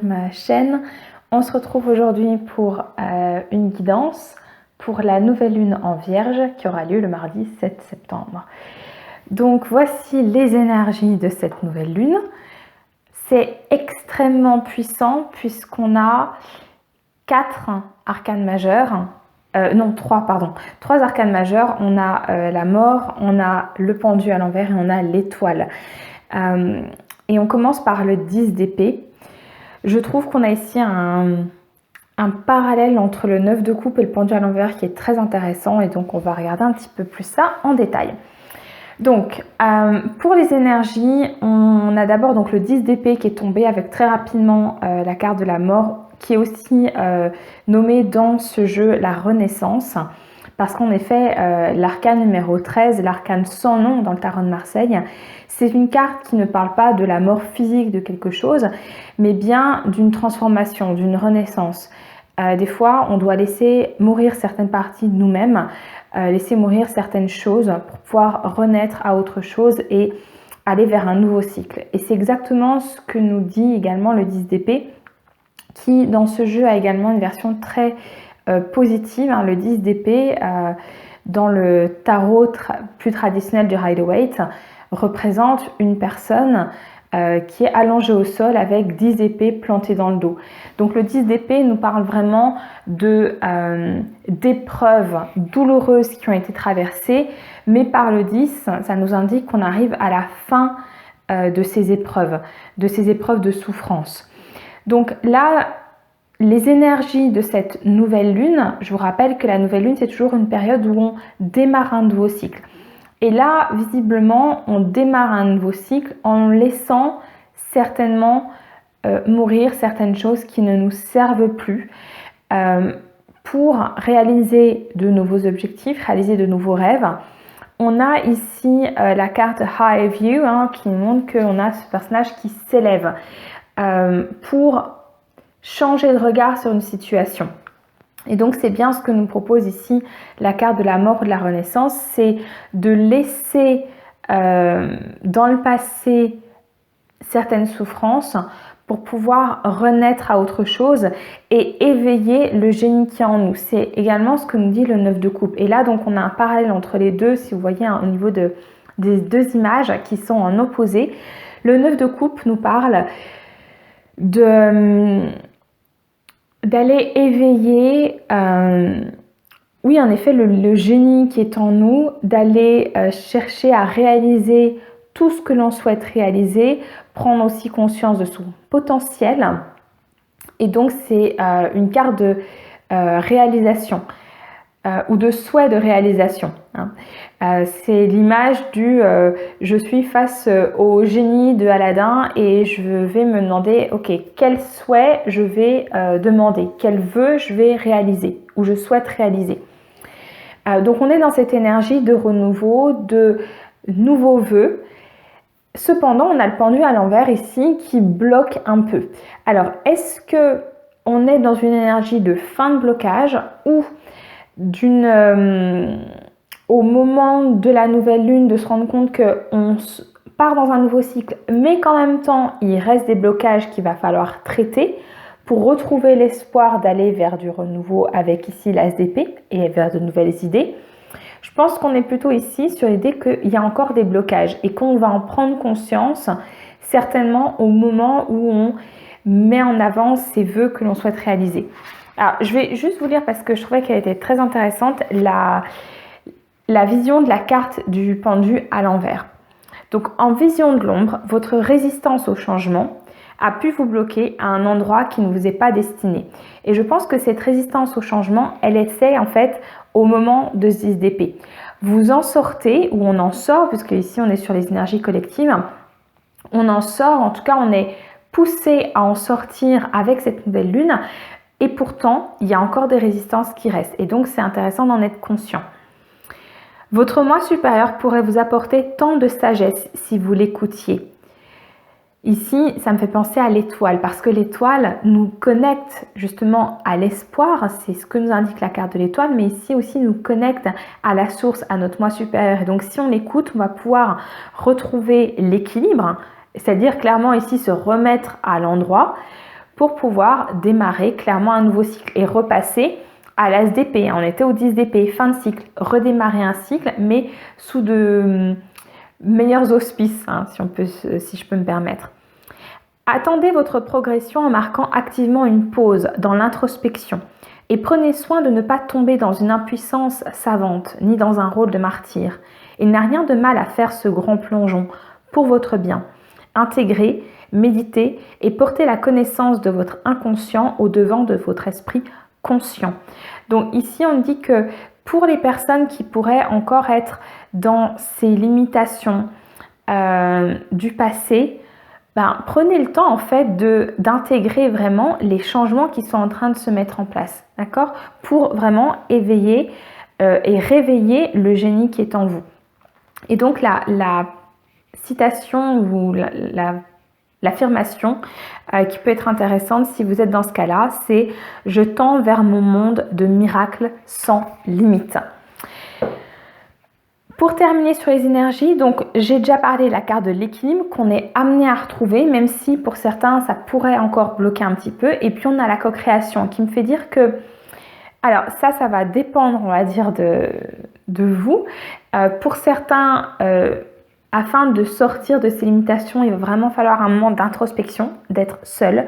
ma chaîne. On se retrouve aujourd'hui pour une guidance pour la nouvelle lune en Vierge qui aura lieu le mardi 7 septembre. Donc voici les énergies de cette nouvelle lune. C'est extrêmement puissant puisqu'on a 4 arcanes majeurs. Trois arcanes majeurs. On a la mort, on a le pendu à l'envers et on a l'étoile. Et on commence par le 10 d'épée. Je trouve qu'on a ici un parallèle entre le 9 de coupe et le pendu à l'envers qui est très intéressant, et donc on va regarder un petit peu plus ça en détail. Donc pour les énergies, on a d'abord donc le 10 d'épée qui est tombé avec très rapidement la carte de la mort, qui est aussi nommée dans ce jeu la Renaissance, parce qu'en effet l'arcane numéro 13, l'arcane sans nom dans le tarot de Marseille, c'est une carte qui ne parle pas de la mort physique de quelque chose, mais bien d'une transformation, d'une renaissance. Des fois, on doit laisser mourir certaines parties de nous-mêmes, laisser mourir certaines choses pour pouvoir renaître à autre chose et aller vers un nouveau cycle. Et c'est exactement ce que nous dit également le 10 d'épée, qui dans ce jeu a également une version très positive. Le 10 d'épée, dans le tarot plus traditionnel du Rider-Waite, représente une personne qui est allongée au sol avec 10 épées plantées dans le dos. Donc le 10 d'épée nous parle vraiment d'épreuves douloureuses qui ont été traversées, mais par le 10, ça nous indique qu'on arrive à la fin de ces épreuves de souffrance. Donc là, les énergies de cette nouvelle lune, je vous rappelle que la nouvelle lune, c'est toujours une période où on démarre un nouveau cycle. Et là, visiblement, on démarre un nouveau cycle en laissant certainement mourir certaines choses qui ne nous servent plus pour réaliser de nouveaux objectifs, réaliser de nouveaux rêves. On a ici la carte High View qui montre qu'on a ce personnage qui s'élève pour changer de regard sur une situation. Et donc c'est bien ce que nous propose ici la carte de la mort ou de la renaissance, c'est de laisser dans le passé certaines souffrances pour pouvoir renaître à autre chose et éveiller le génie qui est en nous. C'est également ce que nous dit le 9 de coupe. Et là donc on a un parallèle entre les deux, si vous voyez au niveau des deux images qui sont en opposé. Le 9 de coupe nous parle d'aller éveiller, oui en effet, le génie qui est en nous, d'aller chercher à réaliser tout ce que l'on souhaite réaliser, prendre aussi conscience de son potentiel. Et donc c'est une carte de réalisation ou de souhait de réalisation. C'est l'image du je suis face au génie de Aladdin et je vais me demander, ok, quel souhait je vais demander, quel vœu je vais réaliser ou je souhaite réaliser. Donc on est dans cette énergie de renouveau, de nouveaux vœux. Cependant, on a le pendu à l'envers ici qui bloque un peu. Alors, est-ce que on est dans une énergie de fin de blocage ou au moment de la nouvelle lune de se rendre compte qu'on part dans un nouveau cycle, mais qu'en même temps, il reste des blocages qu'il va falloir traiter pour retrouver l'espoir d'aller vers du renouveau avec ici l'as d'épée et vers de nouvelles idées. Je pense qu'on est plutôt ici sur l'idée qu'il y a encore des blocages et qu'on va en prendre conscience certainement au moment où on met en avant ces vœux que l'on souhaite réaliser. Alors, je vais juste vous lire parce que je trouvais qu'elle était très intéressante, la vision de la carte du pendu à l'envers. Donc, en vision de l'ombre, votre résistance au changement a pu vous bloquer à un endroit qui ne vous est pas destiné. Et je pense que cette résistance au changement, elle essaie en fait au moment de ce 10 d'épée. Vous en sortez, ou on en sort, puisque ici on est sur les énergies collectives, on en sort, en tout cas on est poussé à en sortir avec cette nouvelle lune, et pourtant il y a encore des résistances qui restent, et donc c'est intéressant d'en être conscient. Votre moi supérieur pourrait vous apporter tant de sagesse si vous l'écoutiez. Ici, ça me fait penser à l'étoile, parce que l'étoile nous connecte justement à l'espoir, c'est ce que nous indique la carte de l'étoile, mais ici aussi nous connecte à la source, à notre moi supérieur. Et donc si on l'écoute, on va pouvoir retrouver l'équilibre, c'est-à-dire clairement ici se remettre à l'endroit pour pouvoir démarrer clairement un nouveau cycle et repasser à l'as d'épée. On était au 10 d'épée, fin de cycle, redémarrer un cycle, mais sous de meilleurs auspices, hein, si je peux me permettre. Attendez votre progression en marquant activement une pause dans l'introspection et prenez soin de ne pas tomber dans une impuissance savante ni dans un rôle de martyr. Il n'a rien de mal à faire ce grand plongeon pour votre bien. Intégrez, méditez et portez la connaissance de votre inconscient au devant de votre esprit conscient. Donc ici on dit que pour les personnes qui pourraient encore être dans ces limitations du passé, prenez le temps en fait d'intégrer vraiment les changements qui sont en train de se mettre en place, d'accord, pour vraiment éveiller et réveiller le génie qui est en vous. Et donc la citation ou l'affirmation qui peut être intéressante si vous êtes dans ce cas-là, c'est « Je tends vers mon monde de miracles sans limite ». Pour terminer sur les énergies, donc j'ai déjà parlé de la carte de l'équilibre qu'on est amené à retrouver, même si pour certains ça pourrait encore bloquer un petit peu. Et puis on a la co-création qui me fait dire que, alors ça va dépendre, on va dire, de vous. Pour certains, afin de sortir de ces limitations, il va vraiment falloir un moment d'introspection, d'être seul.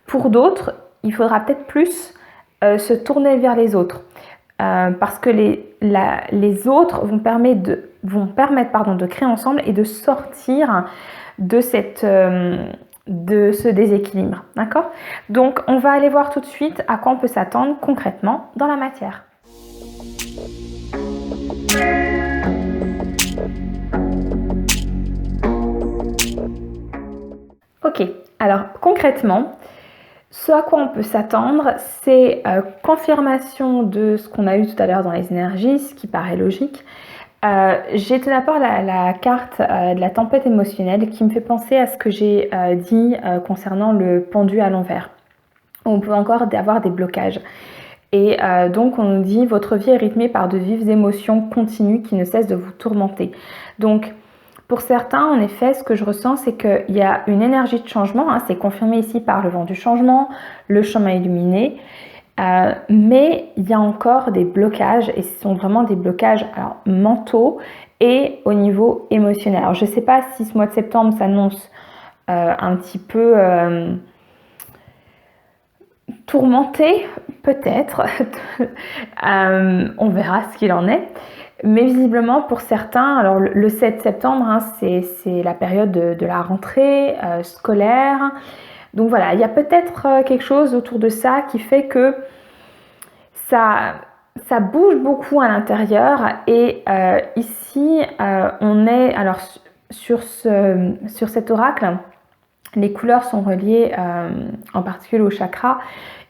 Pour d'autres, il faudra peut-être plus se tourner vers les autres. Parce que les autres vont permettre de créer ensemble et de sortir de ce déséquilibre. D'accord? Donc, on va aller voir tout de suite à quoi on peut s'attendre concrètement dans la matière. Ok, alors concrètement, ce à quoi on peut s'attendre, c'est confirmation de ce qu'on a eu tout à l'heure dans les énergies, ce qui paraît logique. J'ai tout d'abord la carte de la tempête émotionnelle qui me fait penser à ce que j'ai dit concernant le pendu à l'envers. On peut encore avoir des blocages. Et donc on nous dit « Votre vie est rythmée par de vives émotions continues qui ne cessent de vous tourmenter ». Donc, pour certains, en effet, ce que je ressens, c'est qu'il y a une énergie de changement, hein, c'est confirmé ici par le vent du changement, le chemin illuminé, mais il y a encore des blocages, et ce sont vraiment des blocages mentaux et au niveau émotionnel. Alors, je ne sais pas si ce mois de septembre s'annonce un petit peu tourmenté, peut-être, on verra ce qu'il en est. Mais visiblement pour certains, alors le 7 septembre, hein, c'est la période de la rentrée scolaire. Donc voilà, il y a peut-être quelque chose autour de ça qui fait que ça bouge beaucoup à l'intérieur. Et ici, on est alors sur cet oracle. Les couleurs sont reliées en particulier au chakra.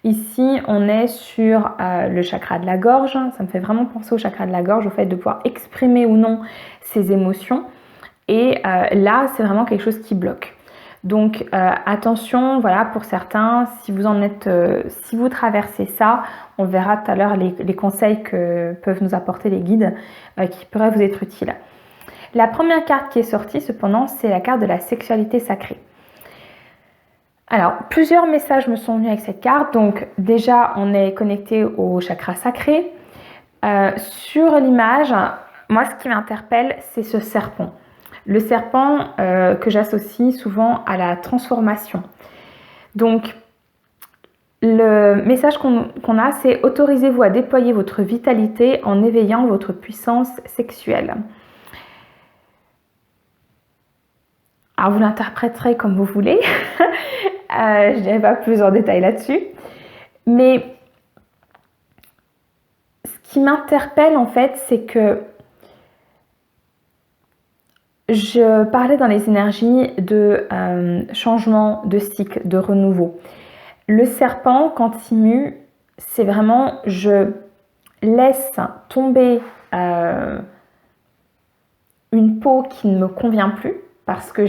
Ici, on est sur le chakra de la gorge. Ça me fait vraiment penser au chakra de la gorge, au fait de pouvoir exprimer ou non ses émotions. Et là, c'est vraiment quelque chose qui bloque. Donc, attention, voilà, pour certains, si vous traversez ça, on verra tout à l'heure les conseils que peuvent nous apporter les guides qui pourraient vous être utiles. La première carte qui est sortie, cependant, c'est la carte de la sexualité sacrée. Alors, plusieurs messages me sont venus avec cette carte. Donc, déjà, on est connecté au chakra sacré. Sur l'image, moi, ce qui m'interpelle, c'est ce serpent. Le serpent que j'associe souvent à la transformation. Donc, le message qu'on a, c'est « Autorisez-vous à déployer votre vitalité en éveillant votre puissance sexuelle ». Alors, vous l'interpréterez comme vous voulez. Je n'irai pas plus en détail là-dessus. Mais ce qui m'interpelle, en fait, c'est que je parlais dans les énergies de changement, de cycle, de renouveau. Le serpent, quand il mue, c'est vraiment je laisse tomber une peau qui ne me convient plus parce que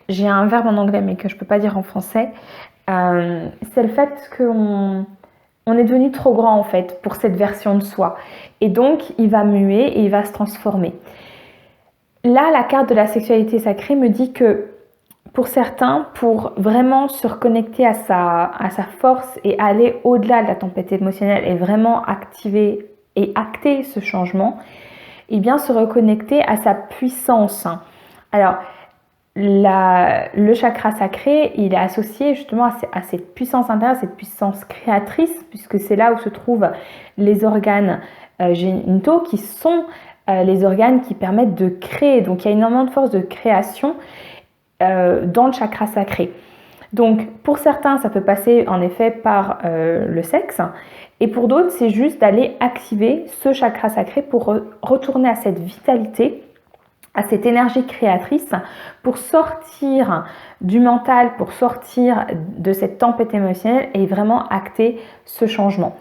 j'ai un verbe en anglais mais que je ne peux pas dire en français. C'est le fait qu'on est devenu trop grand en fait pour cette version de soi. Et donc il va muer et il va se transformer. Là, la carte de la sexualité sacrée me dit que pour certains, pour vraiment se reconnecter à sa force et aller au-delà de la tempête émotionnelle et vraiment activer et acter ce changement, et bien se reconnecter à sa puissance. Alors, le chakra sacré, il est associé justement à cette puissance intérieure, cette puissance créatrice, puisque c'est là où se trouvent les organes génitaux qui sont les organes qui permettent de créer. Donc il y a énormément de force de création dans le chakra sacré. Donc pour certains, ça peut passer en effet par le sexe, et pour d'autres, c'est juste d'aller activer ce chakra sacré pour retourner à cette vitalité, à cette énergie créatrice, pour sortir du mental, pour sortir de cette tempête émotionnelle et vraiment acter ce changement.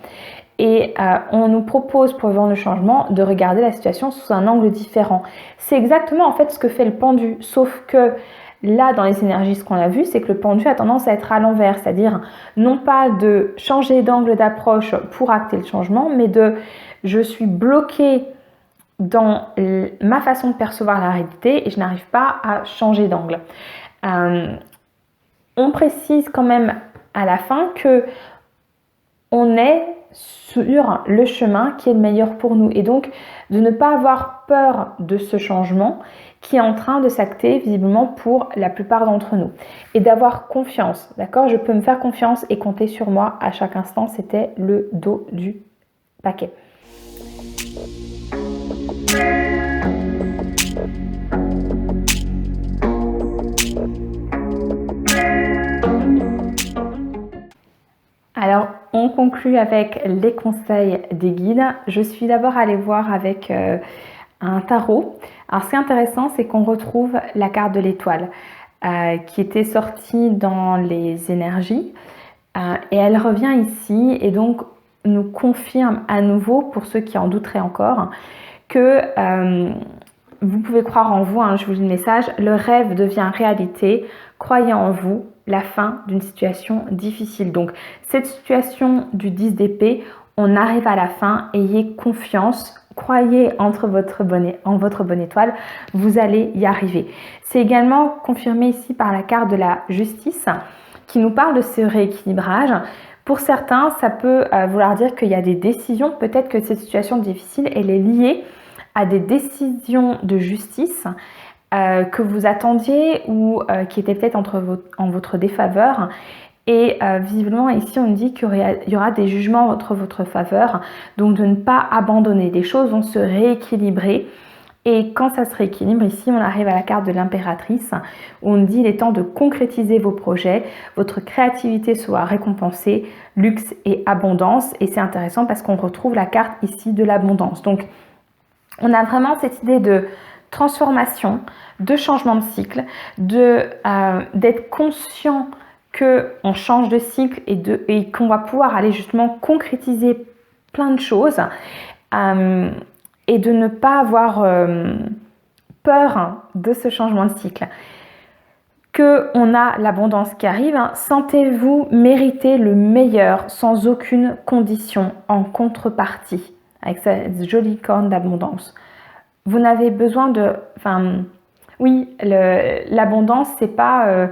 Et on nous propose pour vivre le changement de regarder la situation sous un angle différent. C'est exactement en fait ce que fait le pendu, sauf que là, dans les énergies, ce qu'on a vu, c'est que le pendu a tendance à être à l'envers, c'est-à-dire non pas de changer d'angle d'approche pour acter le changement, mais de je suis bloquée dans ma façon de percevoir la réalité et je n'arrive pas à changer d'angle. On précise quand même à la fin que on est sur le chemin qui est le meilleur pour nous et donc de ne pas avoir peur de ce changement qui est en train de s'acter visiblement pour la plupart d'entre nous et d'avoir confiance, d'accord? Je peux me faire confiance et compter sur moi à chaque instant, c'était le dos du paquet. Alors, on conclut avec les conseils des guides. Je suis d'abord allée voir avec un tarot. Alors, ce qui est intéressant, c'est qu'on retrouve la carte de l'étoile qui était sortie dans les énergies et elle revient ici et donc nous confirme à nouveau, pour ceux qui en douteraient encore, que vous pouvez croire en vous, hein, je vous lis le message, le rêve devient réalité, croyez en vous, la fin d'une situation difficile. Donc cette situation du 10 d'épée, on arrive à la fin, ayez confiance, croyez en votre bonne étoile, vous allez y arriver. C'est également confirmé ici par la carte de la justice qui nous parle de ce rééquilibrage. Pour certains, ça peut vouloir dire qu'il y a des décisions, peut-être que cette situation difficile, elle est liée à des décisions de justice que vous attendiez ou qui étaient peut-être en votre défaveur. Et visiblement ici on dit qu'il y aura des jugements entre votre faveur, donc de ne pas abandonner, les choses vont se rééquilibrer. Et quand ça se rééquilibre, ici on arrive à la carte de l'impératrice où on dit il est temps de concrétiser vos projets, votre créativité soit récompensée, luxe et abondance. Et c'est intéressant parce qu'on retrouve la carte ici de l'abondance. Donc on a vraiment cette idée de transformation, de changement de cycle, d'être conscient qu'on change de cycle et qu'on va pouvoir aller justement concrétiser plein de choses et de ne pas avoir peur de ce changement de cycle. Qu'on a l'abondance qui arrive, hein, sentez-vous mériter le meilleur sans aucune condition en contrepartie, avec cette jolie corne d'abondance. Vous n'avez besoin de... Enfin, oui, l'abondance, c'est pas...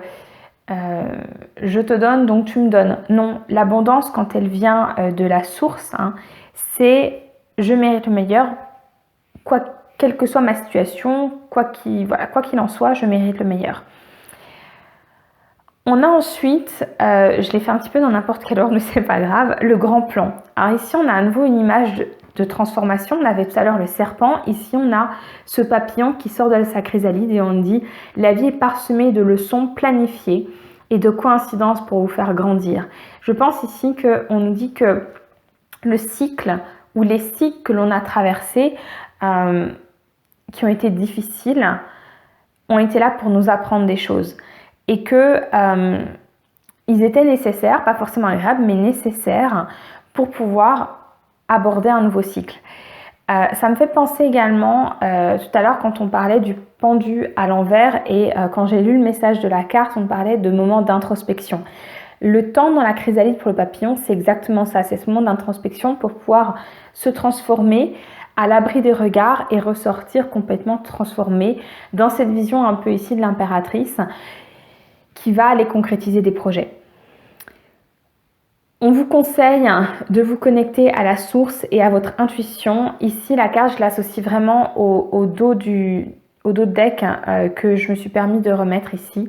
je te donne donc tu me donnes. Non, l'abondance quand elle vient de la source, hein, c'est je mérite le meilleur, quelle que soit ma situation, quoi qu'il en soit, je mérite le meilleur. On a ensuite, je l'ai fait un petit peu dans n'importe quel ordre, mais c'est pas grave, le grand plan. Alors ici on a à nouveau une image de transformation. On avait tout à l'heure le serpent, ici on a ce papillon qui sort de sa chrysalide et on dit la vie est parsemée de leçons planifiées et de coïncidences pour vous faire grandir. Je pense ici qu'on nous dit que le cycle ou les cycles que l'on a traversés qui ont été difficiles ont été là pour nous apprendre des choses et que ils étaient nécessaires, pas forcément agréables, mais nécessaires pour pouvoir aborder un nouveau cycle. Ça me fait penser également tout à l'heure quand on parlait du pendu à l'envers et quand j'ai lu le message de la carte, on parlait de moments d'introspection. Le temps dans la chrysalide pour le papillon, c'est exactement ça, c'est ce moment d'introspection pour pouvoir se transformer à l'abri des regards et ressortir complètement transformé dans cette vision un peu ici de l'impératrice qui va aller concrétiser des projets. On vous conseille de vous connecter à la source et à votre intuition. Ici, la carte, je l'associe vraiment au dos de deck que je me suis permis de remettre ici.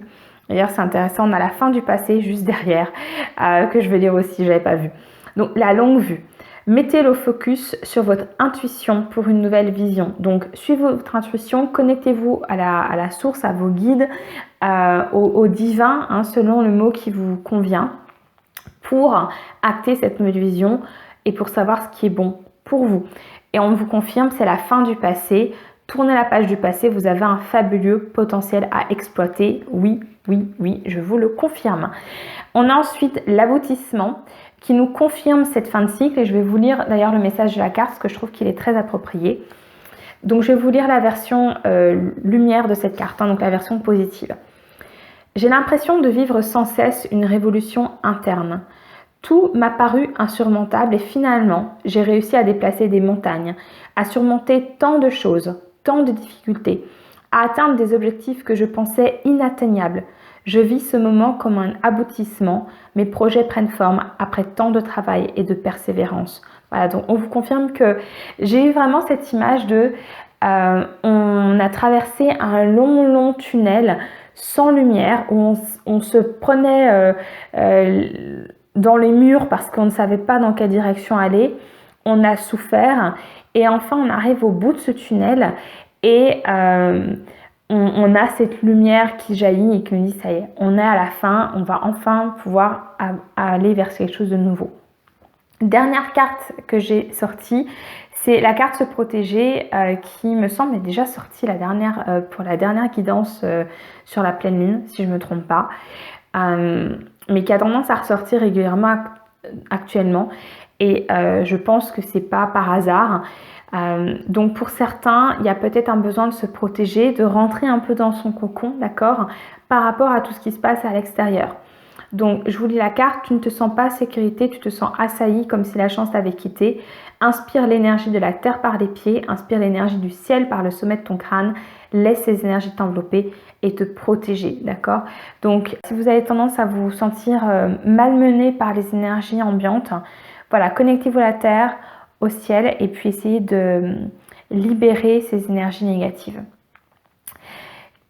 D'ailleurs, c'est intéressant, on a la fin du passé juste derrière, que je vais lire aussi, je n'avais pas vu. Donc, la longue vue. Mettez le focus sur votre intuition pour une nouvelle vision. Donc, suivez votre intuition, connectez-vous à la source, à vos guides, au divin, hein, selon le mot qui vous convient, pour acter cette nouvelle vision et pour savoir ce qui est bon pour vous. Et on vous confirme, c'est la fin du passé. Tournez la page du passé, vous avez un fabuleux potentiel à exploiter. Oui, oui, oui, je vous le confirme. On a ensuite l'aboutissement qui nous confirme cette fin de cycle. Et je vais vous lire d'ailleurs le message de la carte parce que je trouve qu'il est très approprié. Donc je vais vous lire la version lumière de cette carte, hein, donc la version positive. J'ai l'impression de vivre sans cesse une révolution interne. Tout m'a paru insurmontable et finalement, j'ai réussi à déplacer des montagnes, à surmonter tant de choses, tant de difficultés, à atteindre des objectifs que je pensais inatteignables. Je vis ce moment comme un aboutissement. Mes projets prennent forme après tant de travail et de persévérance. Voilà, donc on vous confirme que j'ai eu vraiment cette image de on a traversé un long tunnel sans lumière où on se prenait dans les murs parce qu'on ne savait pas dans quelle direction aller. On a souffert et enfin on arrive au bout de ce tunnel et on a cette lumière qui jaillit et qui nous dit ça y est, on est à la fin, on va enfin pouvoir aller vers quelque chose de nouveau. Dernière carte que j'ai sortie, c'est la carte se protéger qui me semble est déjà sortie pour la dernière guidance sur la pleine lune, si je ne me trompe pas, mais qui a tendance à ressortir régulièrement actuellement et je pense que c'est pas par hasard. Donc pour certains, il y a peut-être un besoin de se protéger, de rentrer un peu dans son cocon, d'accord, par rapport à tout ce qui se passe à l'extérieur. Donc je vous lis la carte, tu ne te sens pas en sécurité, tu te sens assailli comme si la chance t'avait quitté. Inspire l'énergie de la terre par les pieds, inspire l'énergie du ciel par le sommet de ton crâne, laisse ces énergies t'envelopper et te protéger, d'accord? Donc si vous avez tendance à vous sentir malmené par les énergies ambiantes, voilà, connectez-vous à la terre, au ciel et puis essayez de libérer ces énergies négatives.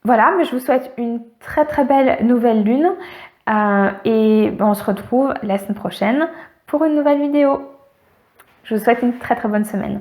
Voilà, mais je vous souhaite une très très belle nouvelle lune et on se retrouve la semaine prochaine pour une nouvelle vidéo. Je vous souhaite une très très bonne semaine.